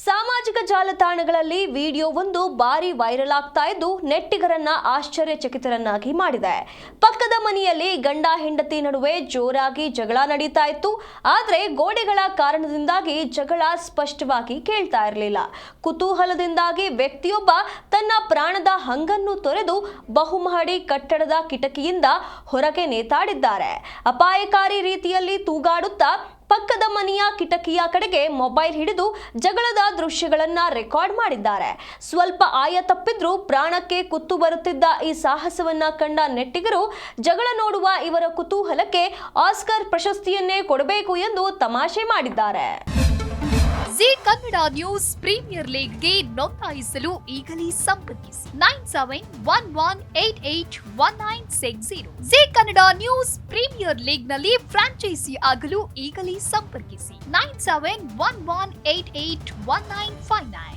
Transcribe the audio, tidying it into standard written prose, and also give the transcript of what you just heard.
ಸಾಮಾಜಿಕ ಜಾಲತಾಣಗಳಲ್ಲಿ ವಿಡಿಯೋವೊಂದು ಭಾರಿ ವೈರಲ್ ಆಗ್ತಾ ಇದ್ದು ನೆಟ್ಟಿಗರನ್ನ ಆಶ್ಚರ್ಯಚಕಿತರನ್ನಾಗಿ ಮಾಡಿದೆ. ಪಕ್ಕದ ಮನೆಯಲ್ಲಿ ಗಂಡ ಹೆಂಡತಿ ನಡುವೆ ಜೋರಾಗಿ ಜಗಳ ನಡೀತಾ ಇತ್ತು. ಆದರೆ ಗೋಡೆಗಳ ಕಾರಣದಿಂದಾಗಿ ಜಗಳ ಸ್ಪಷ್ಟವಾಗಿ ಕೇಳ್ತಾ ಇರಲಿಲ್ಲ. ಕುತೂಹಲದಿಂದಾಗಿ ವ್ಯಕ್ತಿಯೊಬ್ಬ ತನ್ನ ಪ್ರಾಣದ ಹಂಗನ್ನು ತೊರೆದು ಬಹುಮಹಡಿ ಕಟ್ಟಡದ ಕಿಟಕಿಯಿಂದ ಹೊರಗೆ ನೇತಾಡಿದ್ದಾರೆ. ಅಪಾಯಕಾರಿ ರೀತಿಯಲ್ಲಿ ತೂಗಾಡುತ್ತಾ ಪಕ್ಕದ ಮನೆಯ ಕಿಟಕಿಯ ಕಡೆಗೆ ಮೊಬೈಲ್ ಹಿಡಿದು ಜಗಳದ ದೃಶ್ಯಗಳನ್ನ ರೆಕಾರ್ಡ್ ಮಾಡಿದ್ದಾರೆ. ಸ್ವಲ್ಪ ಆಯ ತಪ್ಪಿದ್ರೂ ಪ್ರಾಣಕ್ಕೆ ಕುತ್ತು ಬರುತ್ತಿದ್ದ ಈ ಸಾಹಸವನ್ನ ಕಂಡ ನೆಟ್ಟಿಗರು ಜಗಳ ನೋಡುವ ಇವರ ಕುತೂಹಲಕ್ಕೆ ಆಸ್ಕರ್ ಪ್ರಶಸ್ತಿಯನ್ನೇ ಕೊಡಬೇಕು ಎಂದು ತಮಾಷೆ ಮಾಡಿದ್ದಾರೆ. ಜಿ ಕನ್ನಡ ನ್ಯೂಸ್ ಪ್ರೀಮಿಯರ್ ಲೀಗ್ಗೆ ನೋಂದಾಯಿಸಲು ಈಗಲೇ ಸಂಪರ್ಕಿಸಿ 9711881960. ಜಿ ಕನ್ನಡ ನ್ಯೂಸ್ ಪ್ರೀಮಿಯರ್ ಲೀಗ್ನಲ್ಲಿ ಫ್ರಾಂಚೈಸಿ ಆಗಲು ಈಗಲೇ ಸಂಪರ್ಕಿಸಿ 9711881959.